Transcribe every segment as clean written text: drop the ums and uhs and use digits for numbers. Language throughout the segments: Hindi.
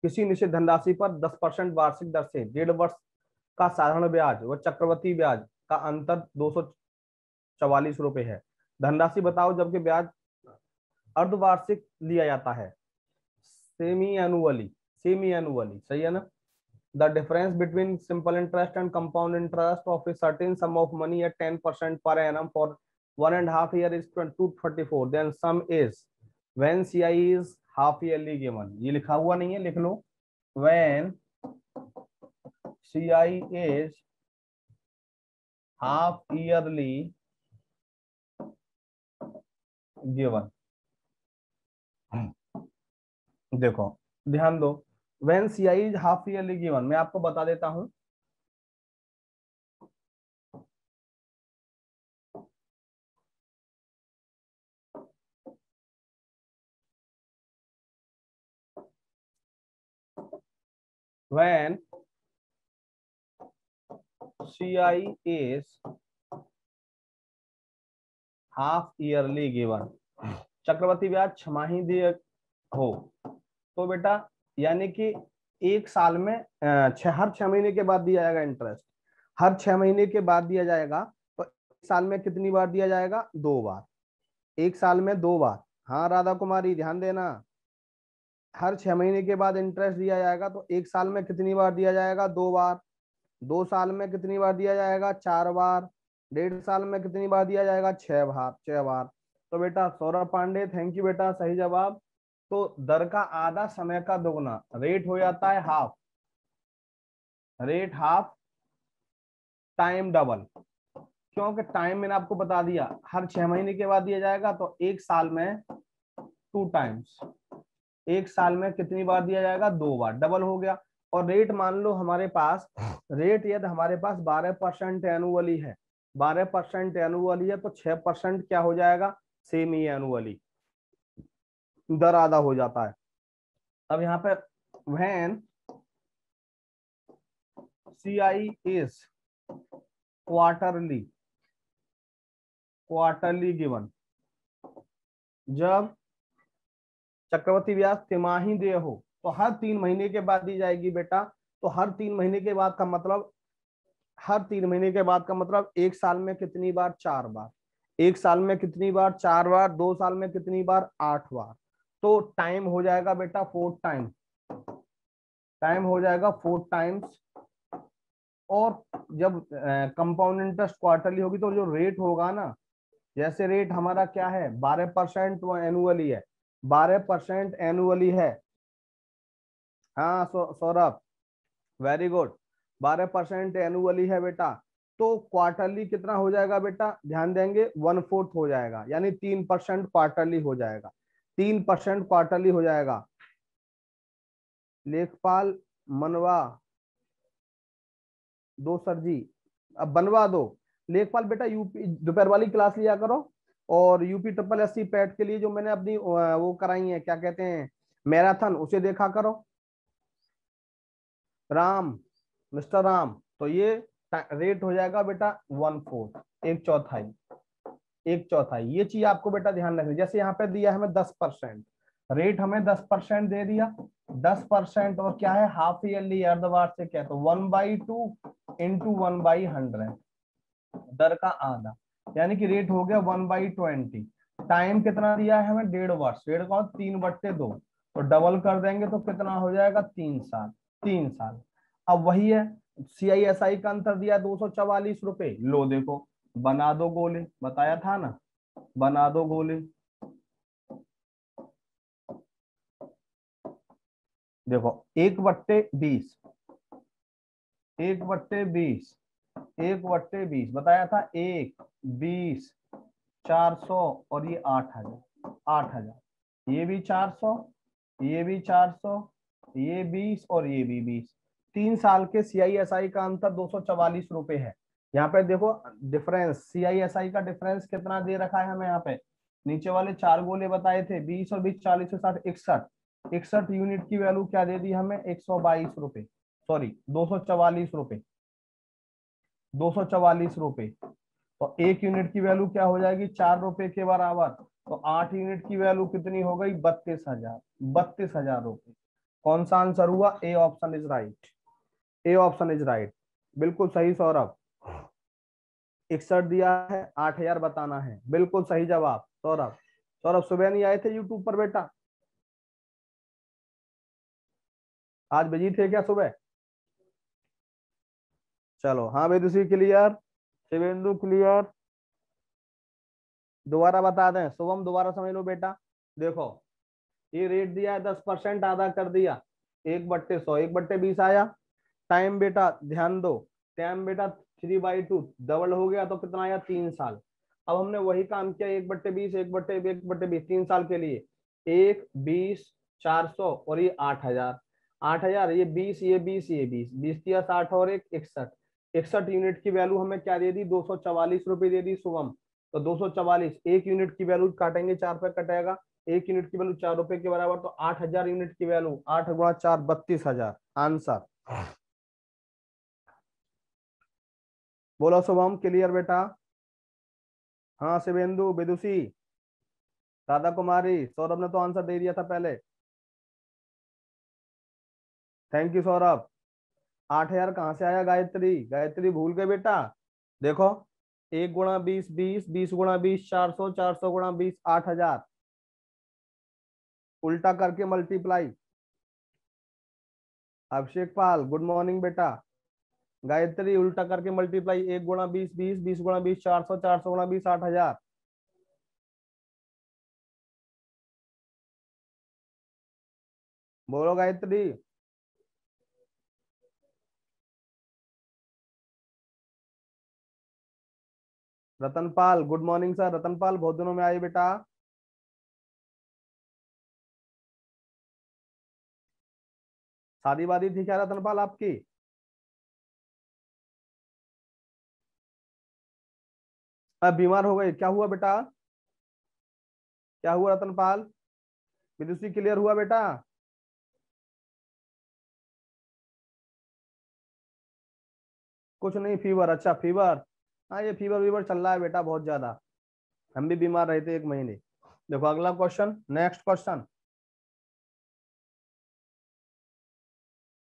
किसी निश्चित धनराशि पर 10% वार्षिक दर से 1.5 वर्ष का साधारण ब्याज व चक्रवृद्धि ब्याज का अंतर 244 रुपए है। धनराशि बताओ जबकि ब्याज अर्धवार्षिक लिया जाता है, सेमी एनुअली सही है ना। The difference between simple interest and compound interest of a certain sum of money at 10% per annum for 1.5 year is 234. Then sum is when CI is half yearly given. ये लिखा हुआ नहीं है, लिख लो। When CI is half yearly given. देखो ध्यान दो, when CI is half yearly given, मैं आपको बता देता हूं। When CI is half yearly given, चक्रवृद्धि ब्याज छमाही दिए हो तो बेटा यानी कि एक साल में हर 6 महीने के बाद दिया जाएगा इंटरेस्ट, हर 6 महीने के बाद दिया जाएगा। तो एक साल में कितनी बार दिया जाएगा? 2 बार, एक साल में 2 बार। हाँ राधा कुमारी ध्यान देना, हर 6 महीने के बाद इंटरेस्ट दिया जाएगा। तो एक साल में कितनी बार दिया जाएगा? 2 बार। 2 साल में कितनी बार दिया जाएगा? 4 बार। 1.5 साल में कितनी बार दिया जाएगा? 6 बार। तो बेटा सौरभ पांडे थैंक यू बेटा, सही जवाब। तो दर का आधा समय का दोगुना, रेट हो जाता है half, rate half time double. क्योंकि टाइम मैंने आपको बता दिया हर 6 महीने के बाद दिया जाएगा, तो एक साल में 2 टाइम्स, एक साल में कितनी बार दिया जाएगा? 2 बार, डबल हो गया। और रेट मान लो हमारे पास, रेट यदि हमारे पास 12% एनुअली है, 12% एनुअली है, तो 6% क्या हो जाएगा? सेमी एनुअली, दर आधा हो जाता है। अब यहाँ पे when CI is quarterly given, जब चक्रवृद्धि ब्याज तिमाही दे हो तो हर 3 महीने के बाद दी जाएगी बेटा। तो हर 3 महीने के बाद का मतलब, हर 3 महीने के बाद का मतलब एक साल में कितनी बार? 4 बार। एक साल में कितनी बार? 4 बार। 2 साल में कितनी बार? 8 बार। तो टाइम हो जाएगा बेटा 4 टाइम, टाइम हो जाएगा 4 टाइम्स। और जब कंपाउंड इंटरेस्ट क्वार्टरली होगी तो जो रेट होगा ना, जैसे रेट हमारा क्या है? 12% वो एनुअली है, 12% एनुअली है। हाँ सौरभ वेरी गुड, 12% एनुअली है बेटा। तो क्वार्टरली कितना हो जाएगा बेटा? ध्यान देंगे 1/4 हो जाएगा, यानी 3% क्वार्टरली हो जाएगा, 3% क्वार्टरली हो जाएगा। लेखपाल मनवा दो सर जी, अब बनवा दो। लेखपाल बेटा यूपी दोपहर वाली क्लास लिया करो, और यूपी SSSC पैट के लिए जो मैंने अपनी वो कराई है, क्या कहते हैं, मैराथन, उसे देखा करो। राम, मिस्टर राम, तो ये रेट हो जाएगा बेटा 1/4, एक चौथाई, एक चौथाई। ये चीज आपको बेटा ध्यान रखनी। जैसे यहाँ पे दिया है हमें 10%, रेट हमें 10% दे दिया, 10% और क्या है? हाफ ईयरली अर्धवार्षिक है, तो 1/2 इंटू 1/100, दर का आधा, यानी कि रेट हो गया 1/20। टाइम कितना दिया है हमें? 1.5 वर्ष, 1.5 का 3/2, तो डबल कर देंगे तो कितना हो जाएगा? 3 साल, 3 साल। अब वही है, CISI का अंतर दिया 244 रुपए। लो देखो, बना दो गोले, बताया था ना, बना दो गोले। देखो 1/20, 1/20, 1/20 बताया था, 1, 20, 400 और ये 8,000, 8,000, ये भी 400, ये भी 400, ये 20 और ये भी 20। 3 साल के CISI का अंतर 244 रुपए है। यहाँ पे देखो डिफरेंस, CISI का डिफरेंस कितना दे रखा है हमें यहाँ पे, नीचे वाले 4 गोले बताए थे, 20 और 20, 40 और 60, 61, 61 यूनिट की वैल्यू क्या दे दी हमें? 122 रुपए, सॉरी 244 रुपए, 244 रुपए। तो 1 यूनिट की वैल्यू क्या हो जाएगी? 4 रुपए के बराबर। तो 8 यूनिट की वैल्यू कितनी हो गई? 32,000, 32,000 रुपए। कौन सा आंसर हुआ? A option is right, A option is right, बिल्कुल सही सौरभ। 61 दिया है, 8000 बताना है, बिल्कुल सही जवाब सौरभ। सौरभ सुबह नहीं आए थे यूट्यूब पर बेटा? आज बिजी थे क्या सुबह? चलो हाँ वेदुश्री क्लियर, शिवेंदु क्लियर, दोबारा बता दें, शुभम दोबारा समझ लो बेटा। देखो ये रेट दिया है 10% आधा कर दिया, 1/100, 1/20 आया। टाइम बेटा ध्यान दो, टाइम बेटा 3/2 डबल हो गया तो कितना आया? 3 साल। अब हमने वही काम किया, 1/20, 1/20, 3 साल के लिए, 1, 20, 400 और ये 8000, 8000, ये 20, ये 20, ये 20, 20 दिया 60 और 1, 61, 61 यूनिट की वैल्यू हमें क्या दे दी? 244 रुपए दे दी शुभम। तो 244, 1 यूनिट की वैल्यू काटेंगे, 4 पे कटेगा, 1 यूनिट की वैल्यू 4 रुपए के बराबर, तो 8000 यूनिट की वैल्यू, 8 गुणा 4 32,000 आंसर। बोलो शुभम क्लियर बेटा? हाँ शिवेंदु, विदुषी, राधा कुमारी, सौरभ ने तो आंसर दे दिया था पहले। Thank you Saurabh. 8000 कहाँ से आया गायत्री? गायत्री भूल गए बेटा? देखो 1 गुणा 20 20, 20 गुणा 20 400, 400 गुणा 20 8000, उल्टा करके मल्टीप्लाई। अभिषेक पाल गुड मॉर्निंग बेटा। गायत्री उल्टा करके मल्टीप्लाई, 1 गुणा 20 20, 20 गुणा 20 400, 400 गुणा 20 8000। बोलो Gayatri. Ratanpal good morning sir, Ratanpal बहुत दिनों में आए बेटा। शादी वादी थी क्या रतनपाल आपकी? अब बीमार हो गए, क्या हुआ बेटा? क्या हुआ रतनपाल? विदुषी क्लियर हुआ बेटा? कुछ नहीं, फीवर, अच्छा फीवर। हाँ ये फीवर वीवर चल रहा है बेटा बहुत ज्यादा, हम भी बीमार रहे थे 1 महीने। देखो अगला क्वेश्चन, नेक्स्ट क्वेश्चन।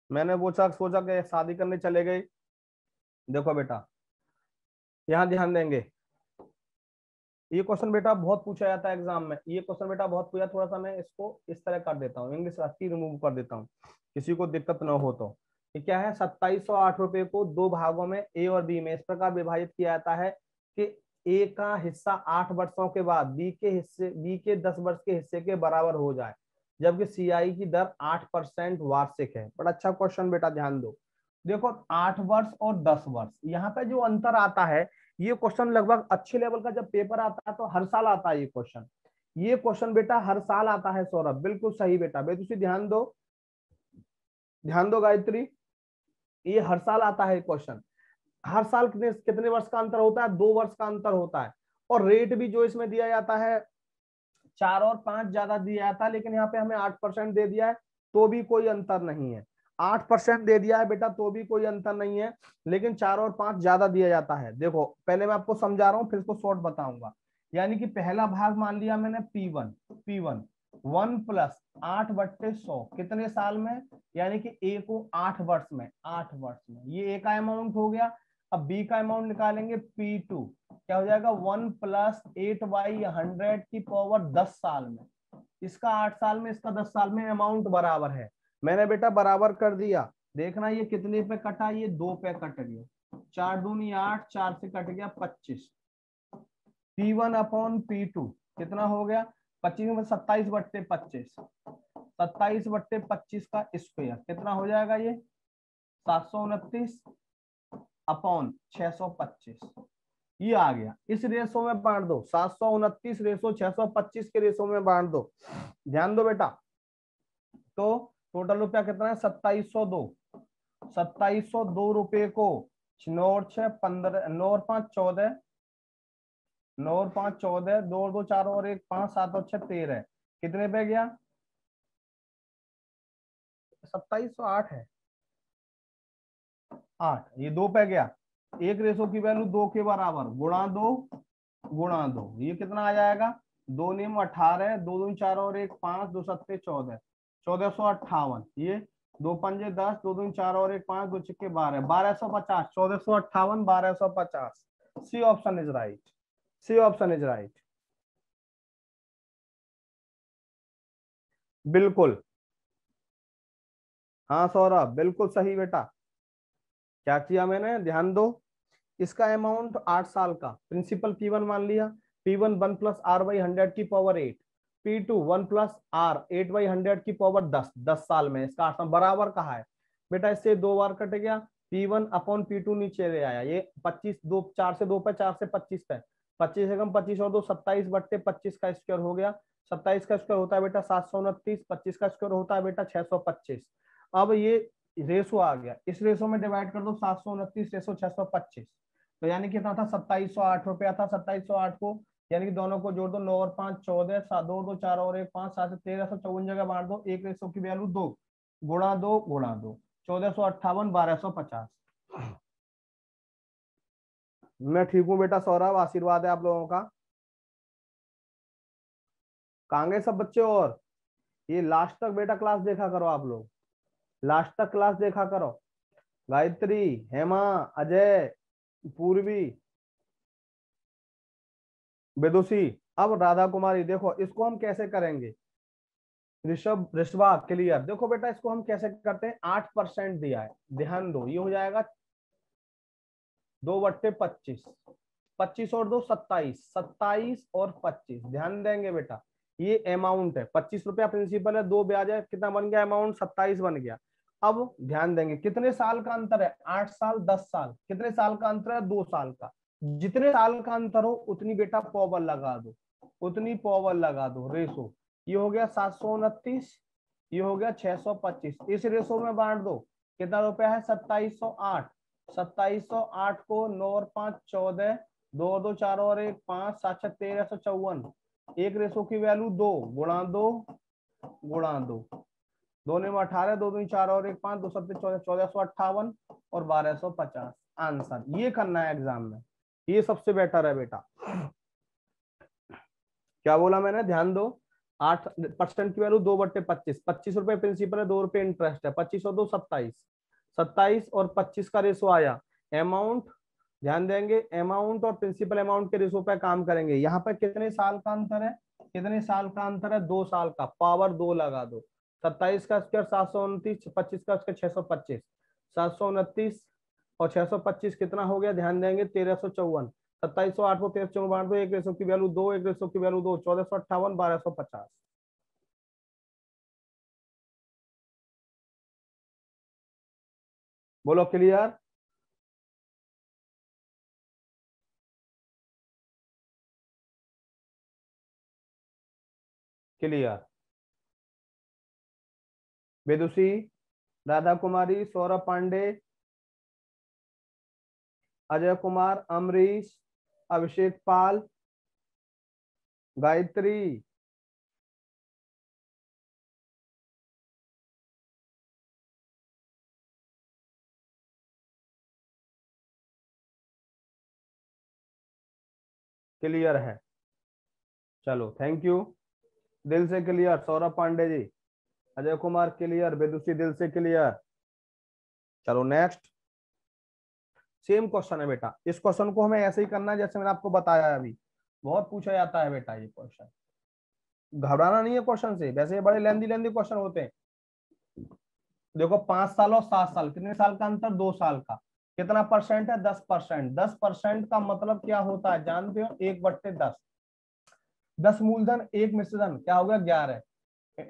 मैंने पूछा, सोचा कि शादी करने चले गए। देखो बेटा यहाँ ध्यान देंगे, ये क्वेश्चन बेटा बहुत पूछा जाता है एग्जाम में, ये क्वेश्चन बेटा बहुत पूछा, थोड़ा सा मैं इसको इस तरह कर देता हूँ, इंग्लिश रास्ती रिमूव कर देता हूँ, किसी को दिक्कत ना हो तो। ये क्या है? 2708 रुपए को दो भागों में, ए और बी में इस प्रकार विभाजित किया जाता है कि ए का हिस्सा 8 वर्षों के बाद बी के 10 वर्ष के हिस्से के बराबर हो जाए, जबकि सीआई की दर 8% वार्षिक है। बड़ा अच्छा क्वेश्चन बेटा, ध्यान दो। देखो 8 वर्ष और 10 वर्ष, यहाँ पे जो अंतर आता है, ये क्वेश्चन लगभग अच्छे लेवल का जब पेपर आता है तो हर साल आता है ये क्वेश्चन। ये क्वेश्चन बेटा हर साल आता है सौरभ, बिल्कुल सही बेटा। बेटा ध्यान दो, ध्यान दो गायत्री, ये हर साल आता है क्वेश्चन। हर साल कितने कितने वर्ष का अंतर होता है? 2 वर्ष का अंतर होता है। और रेट भी जो इसमें दिया जाता है 4 और 5 ज्यादा दिया जाता है, लेकिन यहाँ पे हमें 8% दे दिया है तो भी कोई अंतर नहीं है। 8% दे दिया है बेटा तो भी कोई अंतर नहीं है, लेकिन 4 और 5 ज्यादा दिया जाता है। देखो पहले मैं आपको समझा रहा हूँ, फिर इसको शॉर्ट बताऊंगा। यानी कि पहला भाग मान लिया मैंने P1, P1 1+8/100 कितने साल में? यानी कि ए को 8 वर्ष में, 8 वर्ष में, ये ए का अमाउंट हो गया। अब बी का अमाउंट निकालेंगे, P2 क्या हो जाएगा? 1+8/100 की पावर 10 साल में, इसका 8 साल में, इसका 10 साल में, अमाउंट बराबर है। मैंने बेटा बराबर कर दिया, देखना ये कितने पे कटा, ये 2 पे कट गया, 4 दूनी 8, 4 से कट गया 25। P1/P2 कितना हो गया? 25 में 27/25, 27/25 का स्क्वायर कितना हो जाएगा? ये 729/625, ये आ गया। इस रेशो में बांट दो, 729 रेशो 625 के रेशो में बांट दो। ध्यान दो बेटा, तो टोटल रुपया कितना है? 2702। 2702 रुपए को 9 और 6 15, 9 और 5 14, 9 और 5 14, 2 और 2 4 और 1 5, 7 और 6 13, कितने पे गया? 2708 है, 8, ये 2 पे गया। एक रेशो की वैल्यू 2 के बराबर, गुणा 2 गुणा 2, ये कितना आ जाएगा? 2 × 18, 2 दूनी 4 और 1 5, 2 7 14, 1458, ये दो पंजे 10, दो दूनी 4 और एक 5, दो छिक्के 12, 1250, 1458, 1250। C option is right, C option is right. बिल्कुल, हाँ सौरभ बिल्कुल सही बेटा। क्या किया मैंने, ध्यान दो। इसका अमाउंट 8 साल का, प्रिंसिपल P1 मान लिया, P1 1+R/100 की पावर 8, P2 1+R 8/100 की पावर 10, 10 साल में इसका 8 बराबर कहा है बेटा। इससे 2 बार कट गया, P1/P2 नीचे ले आया, ये 25, 2 4 से 2 पे, 4 से 25 पे, 25 एकम 25 और 2 27/25 का स्क्वायर हो गया। 27 का स्क्वायर होता है बेटा 729, 25 का स्क्वायर होता है बेटा 625। अब ये रेशो आ गया, इस रेशो में डिवाइड कर दो, 729 रेशो 625, तो यानी कितना था, 2708 रुपया था। 2708 को यानी कि दोनों को जोड़ दो, 9 और 5 14, 7 2 2 4 और 1 5 7 1354 जगह बांट दो, एक रेशो की वैल्यू 2, गुणा 2 गुणा 2, 1458 1250। मैं ठीक हूँ बेटा सौरभ, आशीर्वाद है आप लोगों का। कहाँ गए सब बच्चे? और ये लास्ट तक बेटा क्लास देखा करो आप लोग, लास्ट तक क्लास देखा करो। गायत्री, हेमा, अजय, पूर्वी, विदुषी। अब राधा कुमारी, देखो इसको हम कैसे करेंगे। ऋषभ, ऋषभा, क्लियर। देखो बेटा इसको हम कैसे करते हैं, 8% दिया है, ध्यान दो, ये हो जाएगा 2/25, 25 और 2 27, 27 और 25, ध्यान देंगे बेटा। ये अमाउंट है, 25 रुपया प्रिंसिपल है, 2 ब्याज है, कितना बन गया अमाउंट, 27 बन गया। अब ध्यान देंगे कितने साल का अंतर है, 8 साल 10 साल, कितने साल का अंतर है, 2 साल का। जितने साल का अंतर हो उतनी बेटा पावर लगा दो, उतनी पावर लगा दो, रेशो। ये हो गया 729, ये हो गया 625, इस रेशो में बांट दो, कितना रुपया है, 2708। 2708 को 9 और 5 14, 2 और 2 4 और 1 5 7 6 1354, एक रेशो की वैल्यू 2, गुणा 2 गुणा 2, 2 ने 18, 2 दूनी 4 और 1 5, 2 7 14, 1458 और 1250 आंसर। ये करना है एग्जाम में, ये सबसे बेटर है बेटा। क्या बोला मैंने, ध्यान दो। 8% की वैल्यू 2/25, 25 रुपए प्रिंसिपल है, 2 रुपए इंटरेस्ट है, 25 और 2 27, 27 और 25 का रेशो आया। अमाउंट, ध्यान देंगे, अमाउंट और प्रिंसिपल अमाउंट के रेशो पे काम करेंगे। यहाँ पर कितने साल का अंतर है, कितने साल का अंतर है, 2 साल का, पावर 2 लगा दो। 27 का स्क्वायर 729, 25 का स्क्वायर 625, 729 और 625 कितना हो गया, ध्यान देंगे 1354। 2708 को 1354 बांट दो, एक रेशो की वैल्यू 2, एक रेशो की वैल्यू 2, 1458 1250। बोलो क्लियर। क्लियर। वेदुषी, राधा कुमारी, सौरभ पांडे, अजय कुमार, अमरीश, अभिषेक पाल, गायत्री। क्लियर है, चलो थैंक यू। दिल से क्लियर सौरभ पांडे जी, अजय कुमार क्लियर, वेदुषी दिल से क्लियर। चलो नेक्स्ट, सेम क्वेश्चन है बेटा। इस क्वेश्चन को हमें ऐसे ही करना है जैसे मैंने आपको बताया है अभी, बहुत पूछा जाता है बेटा ये क्वेश्चन। घबराना नहीं है क्वेश्चन से, वैसे ये बड़े लेंदी लेंदी क्वेश्चन होते हैं। देखो 5 साल और 7 साल, कितने साल का अंतर, 2 साल का, कितना परसेंट है, 10%। 10% का मतलब क्या होता है जानते हो, 1/10। 10 मूलधन, एक मिश्रधन, क्या हो गया 11,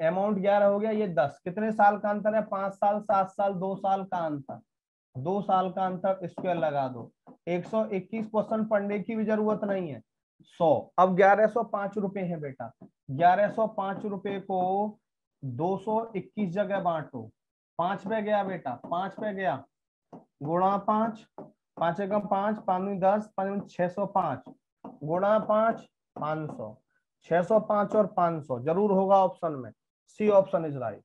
अमाउंट 11 हो गया, ये 10, कितने साल का अंतर है, 5 साल 7 साल, 2 साल का अंतर, 2 साल का अंतर, स्क्वायर लगा दो। 121 क्वेश्चन पढ़ने की भी जरूरत नहीं है, 100। अब 1105 रुपए है बेटा, 1105 रुपए को 221 जगह बांटो, 5 पे गया बेटा, 5 पे गया, गुणा 5, 5 एकम 5, 5 10, 5 605, गुणा 5 500, 605 और 500 जरूर होगा ऑप्शन में, सी ऑप्शन इज राइट।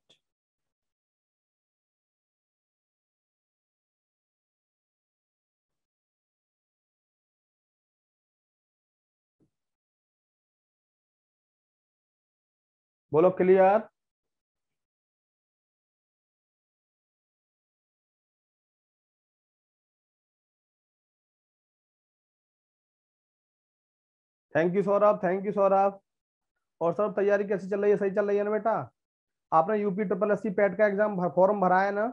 बोलो clear. Thank you Saurabh, thank you Saurabh. और सौरभ तैयारी कैसी चल रही है? सही चल रही है ना बेटा? आपने UP triple S C PET का एग्जाम फॉर्म भरा है ना?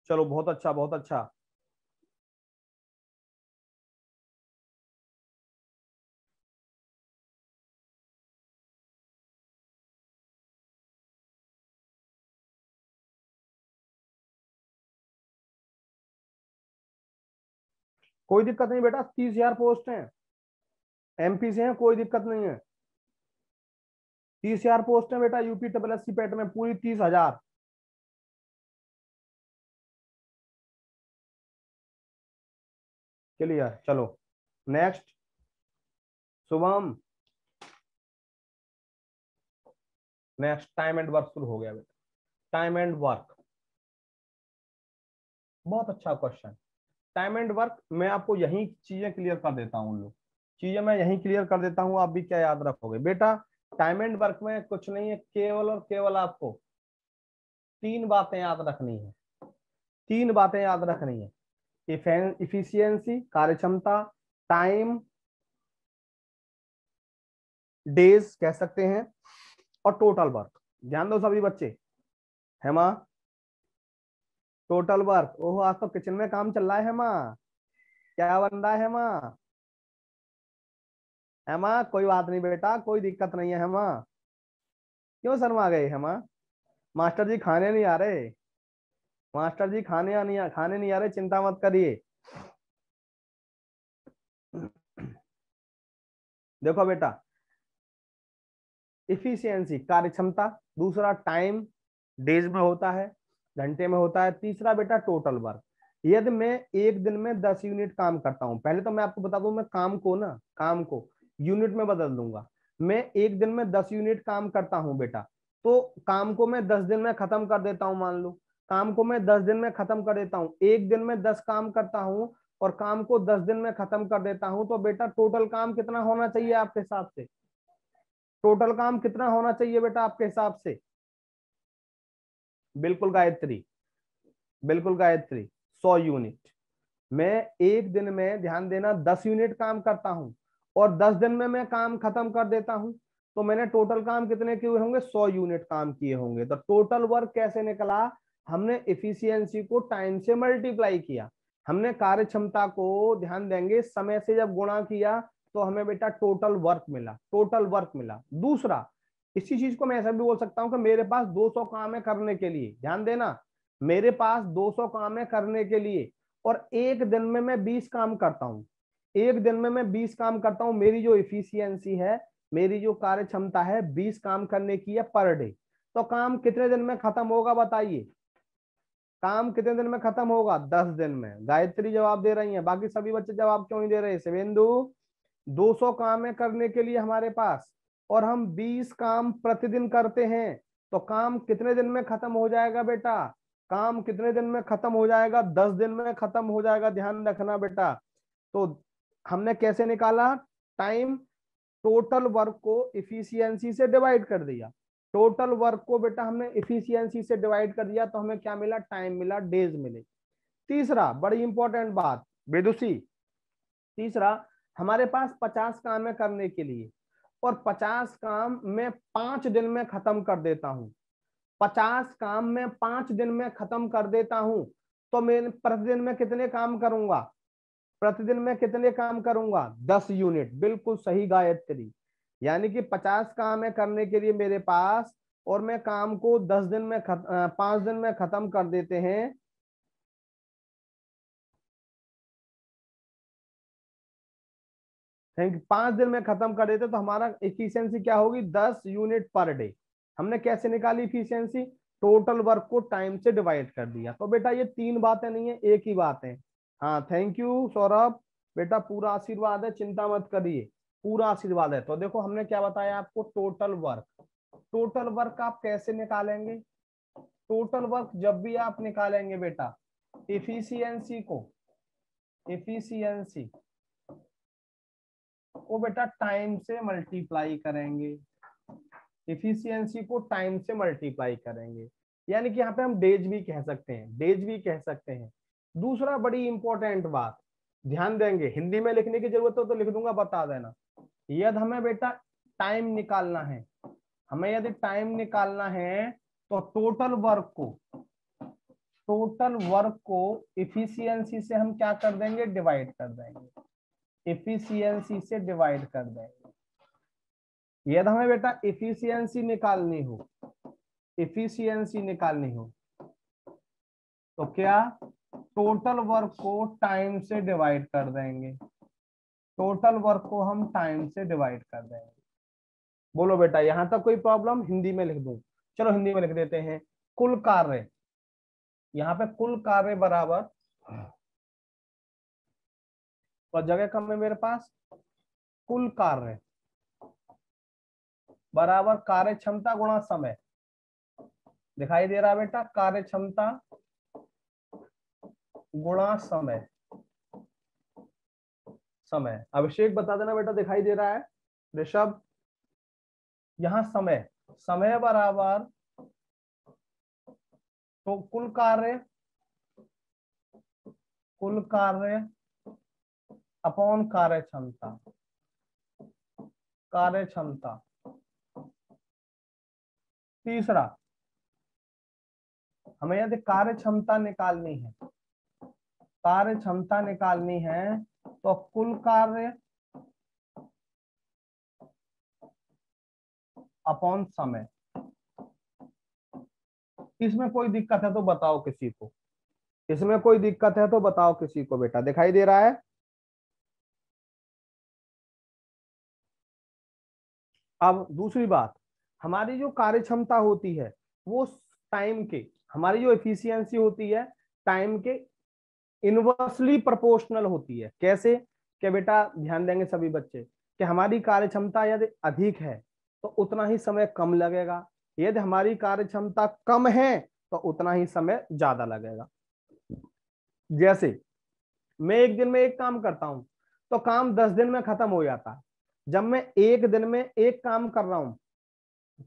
चलो बहुत अच्छा, बहुत अच्छा। कोई दिक्कत नहीं बेटा, 30,000 पोस्ट हैं, एमपी से हैं, कोई दिक्कत नहीं है। 30,000 पोस्ट है बेटा UP triple S C PET में, पूरी 30,000। क्लियर, चलो next. Shubham, next time and work शुरू हो गया बेटा। टाइम एंड वर्क, बहुत अच्छा क्वेश्चन। टाइम एंड वर्क मैं आपको यही चीजें क्लियर कर देता हूँ, लोग चीजें मैं यही क्लियर कर देता हूँ, आप भी क्या याद रखोगे बेटा? टाइम एंड वर्क में कुछ नहीं है, केवल और केवल आपको तीन बातें याद रखनी है। तीन बातें याद रखनी है, इफिशियंसी कार्य क्षमता, टाइम डेज कह सकते हैं, और टोटल वर्क। ध्यान दो सभी बच्चे। है माँ? टोटल वर्क, ओहो आज तो किचन में काम चल रहा है माँ। क्या बन रहा है माँ? है माँ? कोई बात नहीं बेटा, कोई दिक्कत नहीं है माँ। क्यों शर्मा गए है माँ? मास्टर जी खाने नहीं आ रहे, मास्टर जी खाने नहीं आ रहे, चिंता मत करिए। देखो बेटा, इफिशियंसी कार्य क्षमता, दूसरा टाइम डेज में होता है, घंटे में होता है, तीसरा बेटा टोटल वर्क। यदि मैं एक दिन में 10 यूनिट काम करता हूं, पहले तो मैं आपको बता दूं, मैं काम को यूनिट में बदल दूंगा। मैं एक दिन में 10 यूनिट काम करता हूं बेटा, तो काम को मैं 10 दिन में खत्म कर देता हूं, मान लो। काम को मैं 10 दिन में खत्म कर देता हूं, एक दिन में 10 काम करता हूं और काम को 10 दिन में खत्म कर देता हूं, तो बेटा टोटल काम कितना होना चाहिए आपके हिसाब से? टोटल काम कितना होना चाहिए बेटा आपके हिसाब से? बिल्कुल गायत्री, बिल्कुल गायत्री, 100 यूनिट। मैं एक दिन में, ध्यान देना, 10 यूनिट काम करता हूं और 10 दिन में मैं काम खत्म कर देता हूं, तो मैंने टोटल काम कितने किए होंगे? 100 यूनिट काम किए होंगे। तो टोटल वर्क कैसे निकला? हमने इफिशियंसी को टाइम से मल्टीप्लाई किया, हमने कार्य क्षमता को, ध्यान देंगे, समय से जब गुणा किया, तो हमें बेटा टोटल वर्क मिला, टोटल वर्क मिला। दूसरा, इसी चीज को मैं ऐसा भी बोल सकता हूं कि मेरे पास 200 काम है करने के लिए, ध्यान देना, मेरे पास 200 काम है करने के लिए, और एक दिन में मैं 20 काम करता हूं, एक दिन में मैं 20 काम करता हूं। मेरी जो इफिशियंसी है, मेरी जो कार्य क्षमता है, 20 काम करने की है पर डे। तो काम कितने दिन में खत्म होगा बताइए? काम कितने दिन में खत्म होगा? 10 दिन में। गायत्री जवाब दे रही है, बाकी सभी बच्चे जवाब क्यों नहीं दे रहे? शिवेंदु, 200 काम है करने के लिए हमारे पास, और हम 20 काम प्रतिदिन करते हैं, तो काम कितने दिन में खत्म हो जाएगा बेटा? काम कितने दिन में खत्म हो जाएगा? 10 दिन में खत्म हो जाएगा, ध्यान रखना बेटा। तो हमने कैसे निकाला टाइम? टोटल वर्क को इफिशियंसी से डिवाइड कर दिया, टोटल वर्क को बेटा हमने इफिशियंसी से डिवाइड कर दिया, तो हमें क्या मिला? टाइम मिला, डेज मिले। तीसरा, बड़ी इंपॉर्टेंट बात विदुषी, तीसरा, हमारे पास 50 काम है करने के लिए, और 50 काम मैं 5 दिन में खत्म कर देता हूं, 50 काम मैं 5 दिन में खत्म कर देता हूं, तो मैं प्रतिदिन में कितने काम करूंगा? प्रतिदिन में कितने काम करूंगा? 10 यूनिट, बिल्कुल सही गायत्री। यानी कि 50 काम है करने के लिए मेरे पास, और मैं काम को 10 दिन में 5 दिन में खत्म कर देते हैं। थैंक, 5 दिन में खत्म कर देते, तो हमारा इफिशियंसी क्या होगी? 10 यूनिट पर डे। हमने कैसे निकाली इफिशियंसी? टोटल वर्क को टाइम से डिवाइड कर दिया। तो बेटा ये तीन बातें नहीं है, एक ही बात है। हाँ थैंक यू सौरभ, बेटा पूरा आशीर्वाद है, चिंता मत करिए, पूरा आशीर्वाद है। तो देखो हमने क्या बताया आपको? Total work. टोटल वर्क आप कैसे निकालेंगे? टोटल वर्क जब भी आप निकालेंगे बेटा, इफिशियंसी को, इफिशियंसी को बेटा टाइम से मल्टीप्लाई करेंगे। इफिशियंसी को टाइम से मल्टीप्लाई करेंगे, यानी कि यहाँ पे हम डेज भी कह सकते हैं, डेज भी कह सकते हैं। दूसरा बड़ी इंपॉर्टेंट बात ध्यान देंगे, हिंदी में लिखने की जरूरत हो तो लिख दूंगा, बता देना। यदि हमें बेटा टाइम निकालना है, हमें यदि टाइम निकालना है तो टोटल वर्क को इफिशियंसी से हम क्या कर देंगे, डिवाइड कर देंगे, इफिशियंसी से डिवाइड कर देंगे। यदि हमें बेटा इफिशियंसी निकालनी हो, इफिशियंसी निकालनी हो तो क्या, टोटल वर्क को टाइम से डिवाइड कर देंगे, टोटल वर्क को हम टाइम से डिवाइड कर देंगे। बोलो बेटा यहां तक कोई प्रॉब्लम, हिंदी में लिख दूं? चलो हिंदी में लिख देते हैं। कुल कार्य, यहाँ पे कुल कार्य बराबर, और जगह कम है मेरे पास, कुल कार्य बराबर कार्य क्षमता गुणा समय। दिखाई दे रहा है बेटा, कार्य क्षमता गुणा समय। समय, अभिषेक बता देना बेटा दिखाई दे रहा है? ऋषभ, यहाँ समय, समय बराबर तो कुल कार्य अपॉन कार्य क्षमता, कार्य क्षमता। तीसरा, हमें यदि कार्य क्षमता निकालनी है, कार्य क्षमता निकालनी है तो कुल कार्य अपॉन समय। इसमें कोई दिक्कत है तो बताओ किसी को, इसमें कोई दिक्कत है तो बताओ किसी को बेटा, दिखाई दे रहा है? अब दूसरी बात, हमारी जो कार्य क्षमता होती है वो टाइम के, हमारी जो एफिशिएंसी होती है टाइम के इनवर्सली प्रोपोर्शनल होती है। कैसे? कि बेटा ध्यान देंगे सभी बच्चे, कि हमारी कार्य क्षमता यदि अधिक है तो उतना ही समय कम लगेगा, यदि हमारी कार्य क्षमता कम है तो उतना ही समय ज्यादा लगेगा। जैसे मैं एक दिन में एक काम करता हूं तो काम 10 दिन में खत्म हो जाता है। जब मैं एक दिन में एक काम कर रहा हूं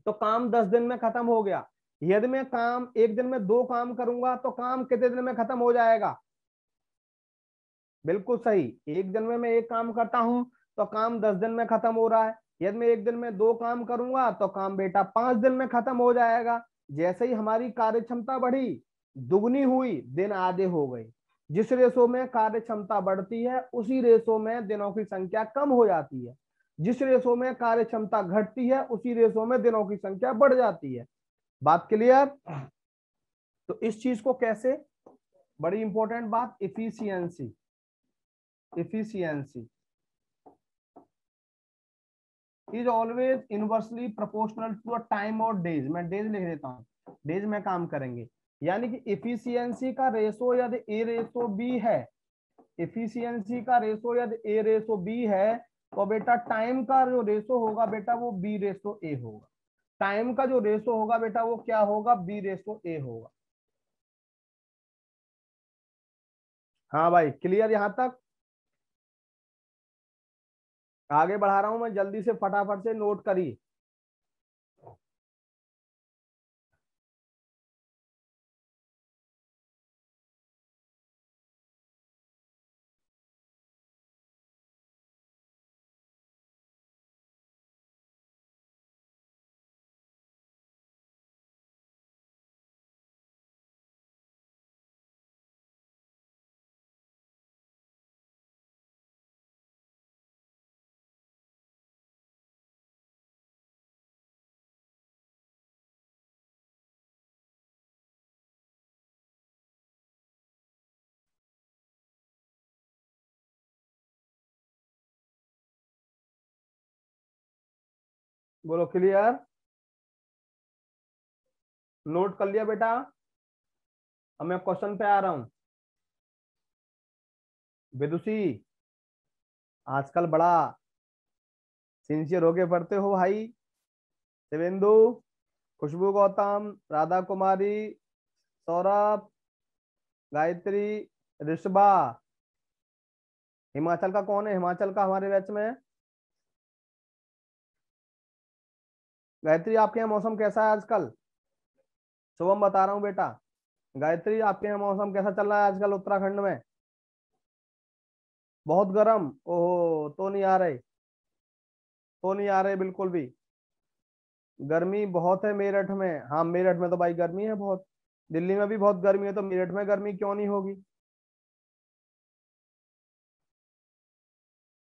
तो काम 10 दिन में खत्म हो गया। यदि मैं काम एक दिन में दो काम करूंगा तो काम कितने दिन में खत्म हो जाएगा? बिल्कुल सही, एक दिन में मैं एक काम करता हूं तो काम 10 दिन में खत्म हो रहा है। यदि मैं एक दिन में दो काम करूंगा तो काम बेटा 5 दिन में खत्म हो जाएगा। जैसे ही हमारी कार्य क्षमता बढ़ी, दुगनी हुई, दिन आधे हो गए। जिस रेशो में कार्य क्षमता बढ़ती है उसी रेशो में दिनों की संख्या कम हो जाती है, जिस रेशो में कार्य क्षमता घटती है उसी रेशो में दिनों की संख्या बढ़ जाती है। बात क्लियर? तो इस चीज को कैसे, बड़ी इंपॉर्टेंट बात, efficiency, efficiency is always inversely proportional to a time और डेज। मैं डेज लिख देता हूं, डेज में काम करेंगे। यानी कि इफिशियंसी का रेशो यदि ए रेशो बी है, इफिशियंसी का रेशो यदि ए रेशो बी है तो बेटा टाइम का जो रेशो होगा बेटा वो बी रेशो ए होगा। टाइम का जो रेशो होगा बेटा वो क्या होगा, बी रेशो ए होगा। हाँ भाई क्लियर यहां तक? आगे बढ़ा रहा हूं मैं, जल्दी से फटाफट से नोट करिए। बोलो क्लियर? नोट कर लिया बेटा? अब मैं क्वेश्चन पे आ रहा हूं। विदुषी, आजकल बड़ा सिंसियर होके पढ़ते हो भाई। शिवेंदु, खुशबू गौतम, राधा कुमारी, सौरभ, गायत्री, ऋषभा। हिमाचल का कौन है, हिमाचल का हमारे बैच में? गायत्री आपके यहाँ मौसम कैसा है आजकल? शुभम बता रहा हूँ बेटा। गायत्री आपके यहाँ मौसम कैसा चल रहा है आजकल उत्तराखंड में? बहुत गर्म? ओहो, तो नहीं आ रहे, तो नहीं आ रहे बिल्कुल भी। गर्मी बहुत है मेरठ में। हाँ मेरठ में तो भाई गर्मी है बहुत। दिल्ली में भी बहुत गर्मी है, तो मेरठ में गर्मी क्यों नहीं होगी?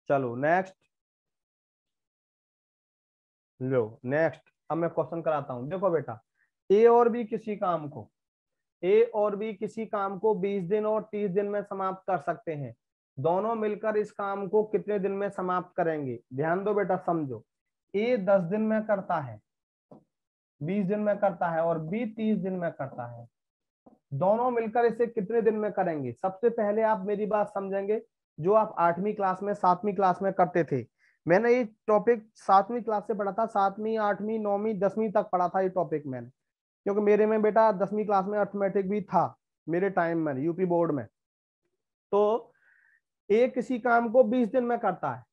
चलो नेक्स्ट। लो नेक्स्ट, अब मैं क्वेश्चन कराता हूँ। देखो बेटा, ए और बी किसी काम को, ए और बी किसी काम को 20 दिन और 30 दिन में समाप्त कर सकते हैं। दोनों मिलकर इस काम को कितने दिन में समाप्त करेंगे? ध्यान दो बेटा, समझो। ए 10 दिन में करता है, 20 दिन में करता है, और बी 30 दिन में करता है। दोनों मिलकर इसे कितने दिन में करेंगे? सबसे पहले आप मेरी बात समझेंगे, जो आप 8वीं क्लास में 7वीं क्लास में करते थे। मैंने ये टॉपिक 7वीं क्लास से पढ़ा था, 7वीं 8वीं 9वीं 10वीं तक पढ़ा था ये टॉपिक मैंने, क्योंकि मेरे में बेटा 10वीं क्लास में अर्थमेटिक भी था मेरे टाइम में यूपी बोर्ड में। तो ए किसी काम को 20 दिन में करता है,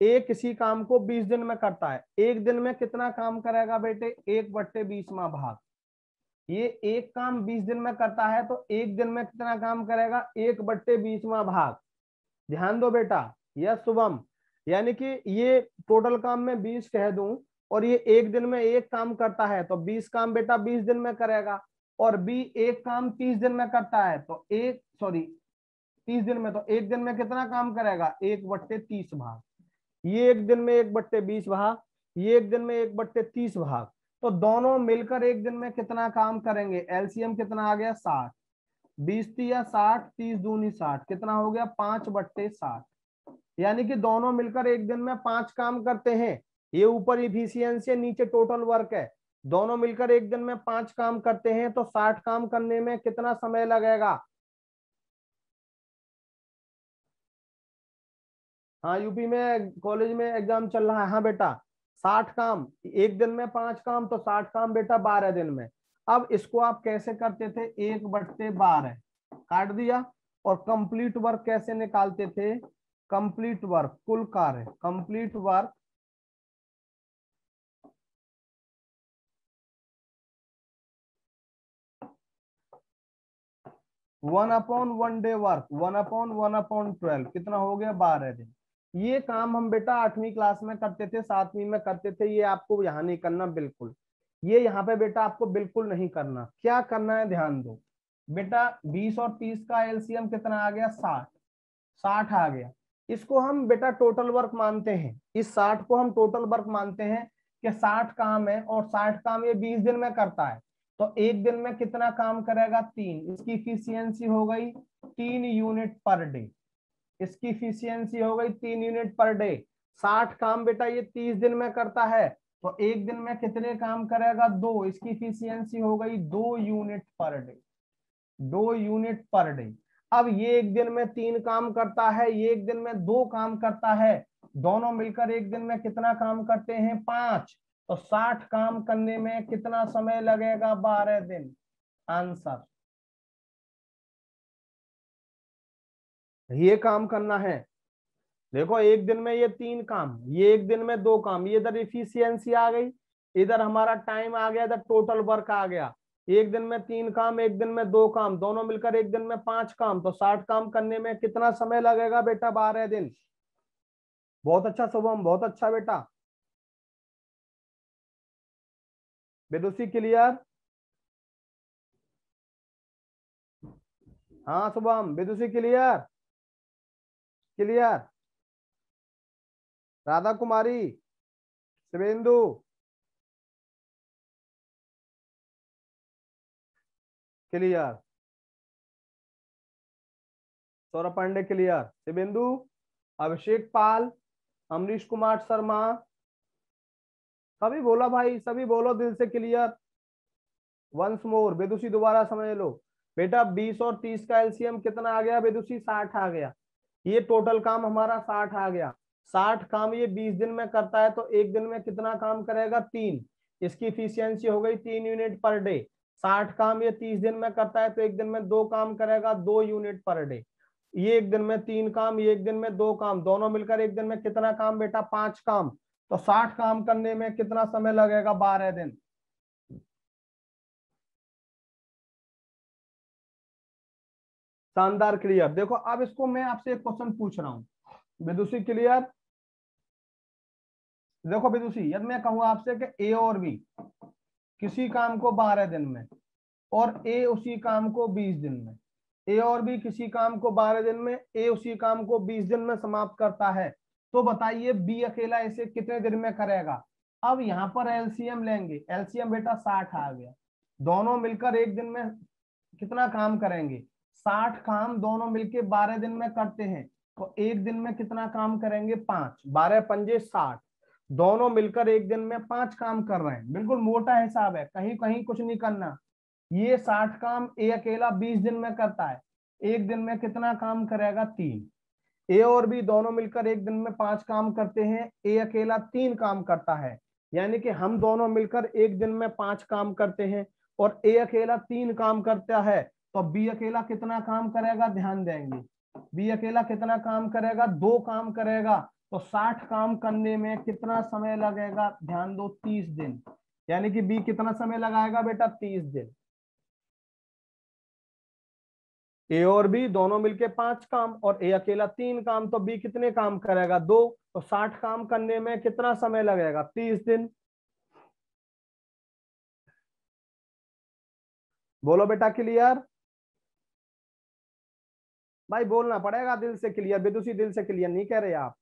ए किसी काम को 20 दिन में करता है। एक दिन में कितना काम करेगा बेटे? 1/20वां भाग। ये एक काम 20 दिन में करता है, तो एक दिन में कितना काम करेगा? 1/20वां भाग। ध्यान दो बेटा, यह शुभम, यानी कि ये टोटल काम में 20 कह दूं, और ये एक दिन में एक काम करता है, तो 20 काम बेटा 20 दिन में करेगा। और बी एक काम 30 दिन में करता है, तो 30 दिन में, तो एक दिन में कितना काम करेगा? 1/30 भाग। ये एक दिन में 1/20 भाग, ये एक दिन में 1/30 भाग। तो दोनों मिलकर एक दिन में कितना काम करेंगे? एलसीएम कितना आ गया? 60। 20 तिया 60, 30 दूनी 60, कितना हो गया? 5/60। यानी कि दोनों मिलकर एक दिन में 5 काम करते हैं। ये ऊपर इफिशियंसी है, नीचे टोटल वर्क है। दोनों मिलकर एक दिन में 5 काम करते हैं, तो 60 काम करने में कितना समय लगेगा? हाँ यूपी में कॉलेज में एग्जाम चल रहा है। हाँ बेटा, 60 काम एक दिन में, 5 काम, तो 60 काम बेटा 12 दिन में। अब इसको आप कैसे करते थे? 1/12 काट दिया। और कंप्लीट वर्क कैसे निकालते थे? कंप्लीट वर्क, कुल कार्य, कंप्लीट वर्क 1/1 डे वर्क, 1/1/12, कितना हो गया? 12 दिन। ये काम हम बेटा 8वीं क्लास में करते थे, 7वीं में करते थे। ये आपको यहाँ नहीं करना बिल्कुल, ये यहाँ पे बेटा आपको बिल्कुल नहीं करना। क्या करना है? ध्यान दो बेटा, 20 और 30 का एलसीएम कितना आ गया? 60। 60 आ गया। इसको हम बेटा टोटल वर्क मानते हैं, इस 60 को हम टोटल वर्क मानते हैं कि 60 काम है, और 60 काम ये 20 दिन में करता है। तो एक दिन में कितना काम करेगा? 3। इसकी इफिशियंसी हो गई 3 यूनिट पर डे। इसकी इफिशियंसी हो गई 3 यूनिट पर डे। 60 काम बेटा ये 30 दिन में करता है, तो एक दिन में कितने काम करेगा? 2। इसकी इफिशियंसी हो गई 2 unit per day, 2 unit per day. अब ये एक दिन में 3 काम करता है, ये एक दिन में 2 काम करता है। दोनों मिलकर एक दिन में कितना काम करते हैं? 5। तो 60 काम करने में कितना समय लगेगा? 12 दिन। आंसर, ये काम करना है। देखो एक दिन में ये 3 काम, ये एक दिन में 2 काम, ये इधर इफिशियंसी आ गई, इधर हमारा टाइम आ गया, इधर टोटल वर्क आ गया। एक दिन में 3 काम, एक दिन में 2 काम, दोनों मिलकर एक दिन में 5 काम, तो 60 काम करने में कितना समय लगेगा बेटा? 12 दिन। बहुत अच्छा शुभम, बहुत अच्छा बेटा। विदुषी क्लियर? हाँ शुभम, विदुषी clear? Clear? Radha Kumari, Shivendu clear? Saurabh Pandey clear? Shivendu, अभिषेक पाल, अमरीश कुमार शर्मा, सभी बोला भाई, सभी बोलो दिल से क्लियर। वंस मोर, बेदुसी दोबारा समझ लो बेटा। 20 और 30 का एलसीएम कितना आ गया बेदुसी? 60 आ गया। ये टोटल काम हमारा 60 आ गया। 60 काम ये 20 दिन में करता है, तो एक दिन में कितना काम करेगा? 3। इसकी इफिशियंसी हो गई 3 यूनिट पर डे। 60 काम ये 30 दिन में करता है, तो एक दिन में 2 काम करेगा, 2 यूनिट पर डे। ये एक दिन में 3 काम, ये एक दिन में 2 काम, दोनों मिलकर एक दिन में कितना काम बेटा? 5 काम। तो 60 काम करने में कितना समय लगेगा? 12 दिन। शानदार, क्लियर। देखो अब इसको मैं आपसे एक क्वेश्चन पूछ रहा हूँ, विदुषी क्लियर? देखो विदुषी, यदि मैं कहूँ आपसे कि ए और बी किसी काम को 12 दिन में और ए उसी काम को 20 दिन में, ए और बी किसी काम को 12 दिन में, ए उसी काम को 20 दिन में समाप्त करता है, तो बताइए बी अकेला इसे कितने दिन में करेगा? अब यहाँ पर एलसीएम लेंगे, एलसीएम बेटा 60 आ गया। दोनों मिलकर एक दिन में कितना काम करेंगे? 60 काम दोनों मिलकर 12 दिन में करते हैं, तो एक दिन में कितना काम करेंगे? 5, 12 पंजे 60। दोनों मिलकर एक दिन में 5 काम कर रहे हैं, बिल्कुल मोटा हिसाब है, कहीं कहीं कुछ नहीं करना। ये 60 काम ए अकेला 20 दिन में करता है, एक दिन में कितना काम करेगा? 3। ए और बी दोनों मिलकर एक दिन में 5 काम करते हैं, ए अकेला 3 काम करता है, यानी कि हम दोनों मिलकर एक दिन में 5 काम करते हैं और ए अकेला 3 काम करता है, तो बी अकेला कितना काम करेगा? ध्यान देंगे, बी अकेला कितना काम करेगा? 2 काम करेगा। तो 60 काम करने में कितना समय लगेगा? ध्यान दो, 30 दिन। यानी कि बी कितना समय लगाएगा बेटा? 30 दिन। ए और बी दोनों मिलके 5 काम और ए अकेला 3 काम, तो बी कितने काम करेगा? 2। तो 60 काम करने में कितना समय लगेगा? 30 दिन। बोलो बेटा क्लियर? भाई बोलना पड़ेगा दिल से क्लियर, विदुषी दिल से क्लियर नहीं कह रहे आप।